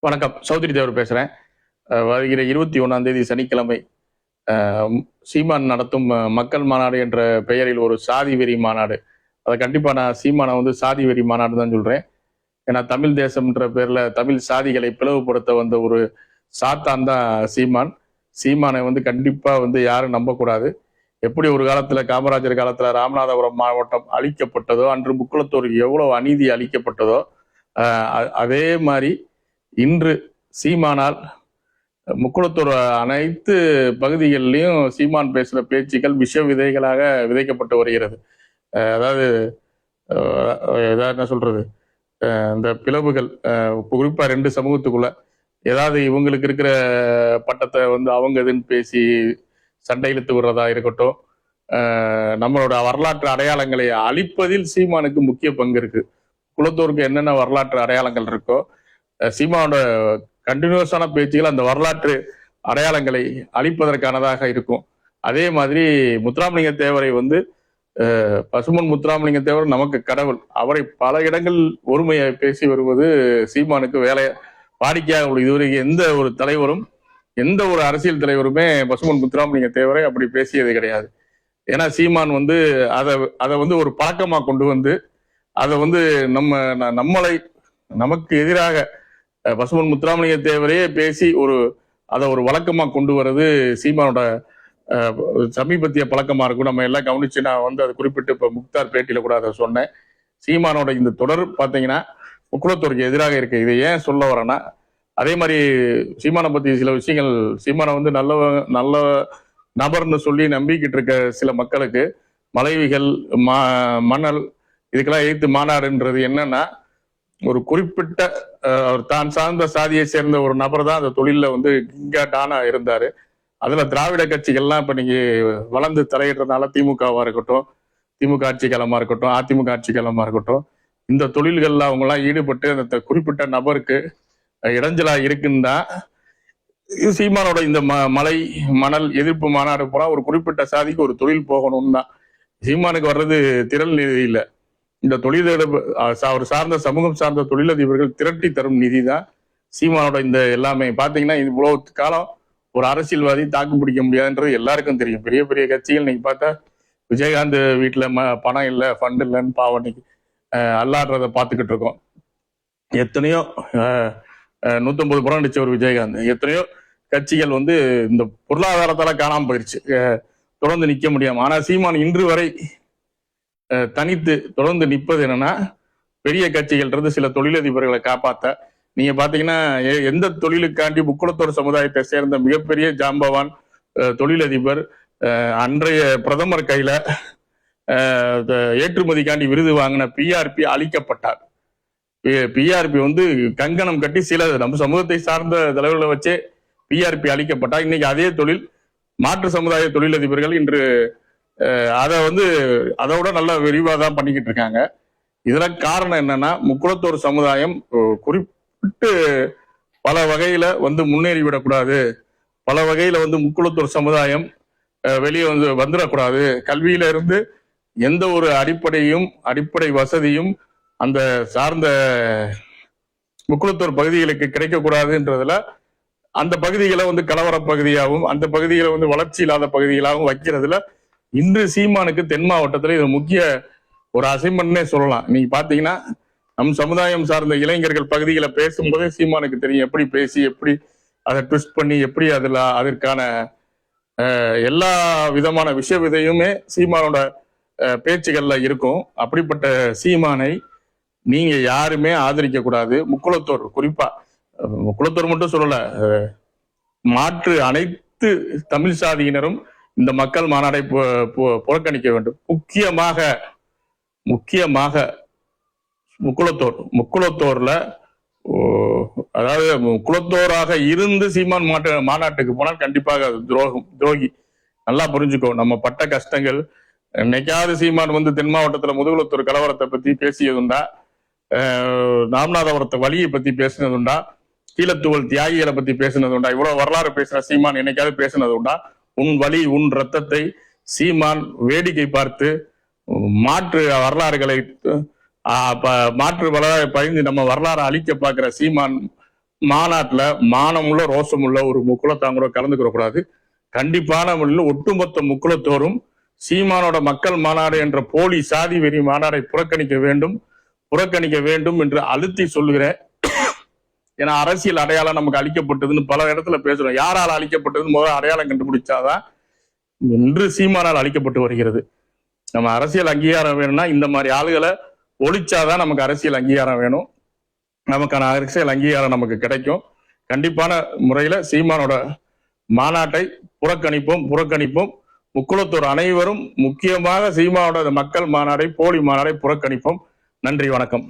வணக்கம். சௌத்ரி தேவர் பேசுறேன். வருகிற 21ஆம் தேதி சனிக்கிழமை சீமான் நடத்தும் மக்கள் மாநாடு என்ற பெயரில் ஒரு சாதி வெறி மாநாடு. அதை கண்டிப்பா நான் சீமானை சாதி வெறி மாநாடு தான் சொல்றேன். ஏன்னா தமிழ் தேசம்ன்ற பேர்ல தமிழ் சாதிகளை பிளவுபடுத்த வந்த ஒரு சாத்தான் தான் சீமான். சீமானை கண்டிப்பா யாரும் நம்பக்கூடாது. எப்படி ஒரு காலத்துல காமராஜர் காலத்துல ராமநாதபுரம் மாவட்டம் அழிக்கப்பட்டதோ, அன்று முக்குளத்தூருக்கு எவ்வளவு அநீதி அளிக்கப்பட்டதோ, அதே மாதிரி இன்று சீமானால் முக்குளத்தூர் அனைத்து பகுதிகளிலையும் சீமான் பேசுற பேச்சுக்கள் விஷ விதைகளாக விதைக்கப்பட்டு வருகிறது. அதாவது என்ன சொல்றது, இந்த பிளவுகள் குறிப்பா 2 சமூகத்துக்குள்ள ஏதாவது இவங்களுக்கு இருக்கிற பட்டத்தை அவங்க இதுன்னு பேசி சண்டை இழுத்து விடுறதா இருக்கட்டும், நம்மளோட வரலாற்று அடையாளங்களை அழிப்பதில் சீமானுக்கு முக்கிய பங்கு இருக்கு. குளத்தூருக்கு என்னென்ன வரலாற்று அடையாளங்கள் இருக்கோ, சீமானோட கண்டினியூஸான பேச்சுகள் அந்த வரலாற்று அடையாளங்களை அழிப்பதற்கானதாக இருக்கும். அதே மாதிரி முத்துராமலிங்க தேவரை பசுமன் முத்துராமலிங்க தேவர் நமக்கு கடவுள். அவரை பல இடங்கள் ஒருமையை பேசி வருவது சீமானுக்கு வேலை வாடிக்கையாக உள்ளது. இதுவரைக்கும் எந்த ஒரு தலைவரும், எந்த ஒரு அரசியல் தலைவருமே பசுமன் முத்துராமலிங்க தேவரை அப்படி பேசியது கிடையாது. ஏன்னா சீமான் அதை ஒரு பழக்கமா கொண்டு அதை நம்மளை நமக்கு எதிராக பசுமன் முத்துராமலிங்க தேவரையே பேசி அதை ஒரு வழக்கமா கொண்டு வர்றது சீமானோட சமீபத்திய பழக்கமா இருக்கும். நம்ம எல்லாம் கவனிச்சு நான் அதை குறிப்பிட்டு இப்ப முக்தார் பேட்டியில கூட அதை சொன்னேன். சீமானோட இந்த தொடர் பாத்தீங்கன்னா முக்குளத்தூருக்கு எதிராக இருக்கு. இதை ஏன் சொல்ல வரேன்னா, அதே மாதிரி சீமானை பத்தி சில விஷயங்கள், சீமானை நல்ல நபர்னு சொல்லி நம்பிக்கிட்டு இருக்க சில மக்களுக்கு மலைவிகள் மணல் இதுக்கெல்லாம் எதிர்த்து மாநாடுன்றது என்னன்னா, ஒரு குறிப்பிட்ட தான் சார்ந்த சாதியை சேர்ந்த ஒரு நபர் தான் அந்த தொழில கிங்காட்டானா இருந்தாரு. அதுல திராவிட கட்சிகள்லாம் இப்ப நீங்க வளர்ந்து தலையிடுறதுனால திமுகவா இருக்கட்டும், திமுக ஆட்சி காலமா இருக்கட்டும், அதிமுக ஆட்சி காலமா இருக்கட்டும், இந்த தொழில்கள்ல அவங்க எல்லாம் ஈடுபட்டு அந்த குறிப்பிட்ட நபருக்கு இடைஞ்சலா இருக்குன்னு தான் சீமானோட இந்த மலை மணல் எதிர்ப்பு மாநாடு போனா ஒரு குறிப்பிட்ட சாதிக்கு ஒரு தொழில் போகணும்னு தான். சீமானுக்கு வர்றது திரள் நிதி இல்லை. இந்த அவர் சார்ந்த சமூகம் சார்ந்த தொழிலதிபர்கள் திரட்டி தரும் நிதி தான் சீமானோட இந்த எல்லாமே. பாத்தீங்கன்னா இவ்வளவு காலம் ஒரு அரசியல்வாதி தாக்கு பிடிக்க முடியாதுன்றது எல்லாருக்கும் தெரியும். பெரிய பெரிய கட்சிகள் நீங்க பார்த்தா விஜயகாந்த் வீட்டுல பணம் இல்லை, ஃபண்ட் இல்லைன்னு பாவம் இன்னைக்கு அல்லாடுறத பார்த்துக்கிட்டு இருக்கோம். எத்தனையோ 150 புறம் அடிச்ச ஒரு விஜயகாந்த், எத்தனையோ கட்சிகள் இந்த பொருளாதாரத்தால காணாம போயிருச்சு, தொடர்ந்து நிக்க முடியாம. ஆனா சீமான் இன்று வரை தனித்து தொடர்ந்து நிற்பது என்னன்னா, பெரிய கட்சிகள் சில தொழிலதிபர்களை காப்பாத்த. நீங்க பாத்தீங்கன்னா எந்த தொழிலுக்காண்டி முக்குளத்தூர் சமுதாயத்தை சேர்ந்த மிகப்பெரிய ஜாம்பவான் தொழிலதிபர் அன்றைய பிரதமர் கையில ஏற்றுமதிக்காண்டி விருது வாங்கின பிஆர்பி அழிக்கப்பட்டார். பிஆர்பி கங்கணம் கட்டி சில நம்ம சமூகத்தை சார்ந்த தலைவர்களை வச்சே பிஆர்பி அழிக்கப்பட்டார். இன்னைக்கு அதே தொழில் மாற்று சமுதாய தொழிலதிபர்கள் இன்று அதை அதோட நல்லா விரிவாக தான் பண்ணிக்கிட்டு இருக்காங்க. இதுல காரணம் என்னன்னா, முக்குளத்தூர் சமுதாயம் குறிப்பிட்டு பல வகையில முன்னேறி விடக்கூடாது, பல வகையில முக்குளத்தூர் சமுதாயம் வெளியே வந்துடக்கூடாது, கல்வியில இருந்து எந்த ஒரு அடிப்படை வசதியும் அந்த சார்ந்த முக்குளத்தூர் பகுதிகளுக்கு கிடைக்கக்கூடாதுன்றதுல அந்த பகுதிகளை கலவர பகுதியாகவும் அந்த பகுதிகளை வளர்ச்சி இல்லாத பகுதிகளாகவும் வைக்கிறதுல இன்று சீமானுக்கு தென் மாவட்டத்துல இது முக்கிய ஒரு அசைன்மெண்ட்னே சொல்லலாம். நீங்க பாத்தீங்கன்னா நம் சமுதாயம் சார்ந்த இளைஞர்கள் பகுதிகளை பேசும்போதே சீமானுக்கு தெரியும் எப்படி பேசி, எப்படி அதை ட்விஸ்ட் பண்ணி, எப்படி அதற்கான எல்லா விதமான விஷ விதையுமே சீமானோட பேச்சுகள்ல இருக்கும். அப்படிப்பட்ட சீமானை நீங்க யாருமே ஆதரிக்க கூடாது. முக்குளத்தூர் குறிப்பா, முக்குளத்தூர் மட்டும் சொல்லல, மாற்று அனைத்து தமிழ் சாதியினரும் இந்த மக்கள் மாநாடை புறக்கணிக்க வேண்டும். முக்கியமாக முக்குளத்தூர்ல, அதாவது முக்குளத்தோராக இருந்து சீமான் மாநாட்டுக்கு போனால் கண்டிப்பாக துரோகி. நல்லா புரிஞ்சுக்கோ. நம்ம பட்ட கஷ்டங்கள் என்னைக்காவது சீமான் தென் மாவட்டத்துல முதுகுளத்தூர் கலவரத்தை பத்தி பேசியதுண்டா, ராமநாதபுரத்தை வழியை பத்தி பேசினதுண்டா, கீழத்தூவல் தியாகிகளை பத்தி பேசினதுண்டா? இவ்வளவு வரலாறு பேசுற சீமான் என்னைக்காவது பேசினது உண்டா? உன் வழி உன் ரத்தத்தை சீமான் வேடிக்கை பார்த்து மாற்று வரலாறுகளை மாற்று வரலாறு பயந்து நம்ம வரலாறு அழிக்க பார்க்கிற சீமான் மாநாட்டுல மானமுள்ள ரோசமுள்ள ஒரு முக்குலத்தாங்கூட கலந்துக்கிற கூடாது. கண்டிப்பான முறையில் ஒட்டுமொத்த முக்குலத்தோரும் சீமானோட மக்கள் மாநாடு என்ற போலி சாதி வெறி மாநாடை புறக்கணிக்க வேண்டும் என்று அழுத்தி சொல்லுகிறேன். ஏன்னா அரசியல் அடையாளம் நமக்கு அளிக்கப்பட்டதுன்னு பல இடத்துல பேசுறோம். யாரால் அளிக்கப்பட்டதுன்னு முதல்ல அடையாளம் கண்டுபிடிச்சாதான் இன்று சீமானால் அளிக்கப்பட்டு வருகிறது. நம்ம அரசியல் அங்கீகாரம் வேணும்னா இந்த மாதிரி ஆளுகளை ஒழிச்சாதான் நமக்கு அரசியல் அங்கீகாரம் வேணும். நமக்கான அரசியல் அங்கீகாரம் நமக்கு கிடைக்கும். கண்டிப்பான முறையில சீமானோட மாநாட்டை புறக்கணிப்போம். முக்குலத்தோர் அனைவரும் முக்கியமாக சீமானோட மக்கள் மாநாடை போலி மாநாடை புறக்கணிப்போம். நன்றி, வணக்கம்.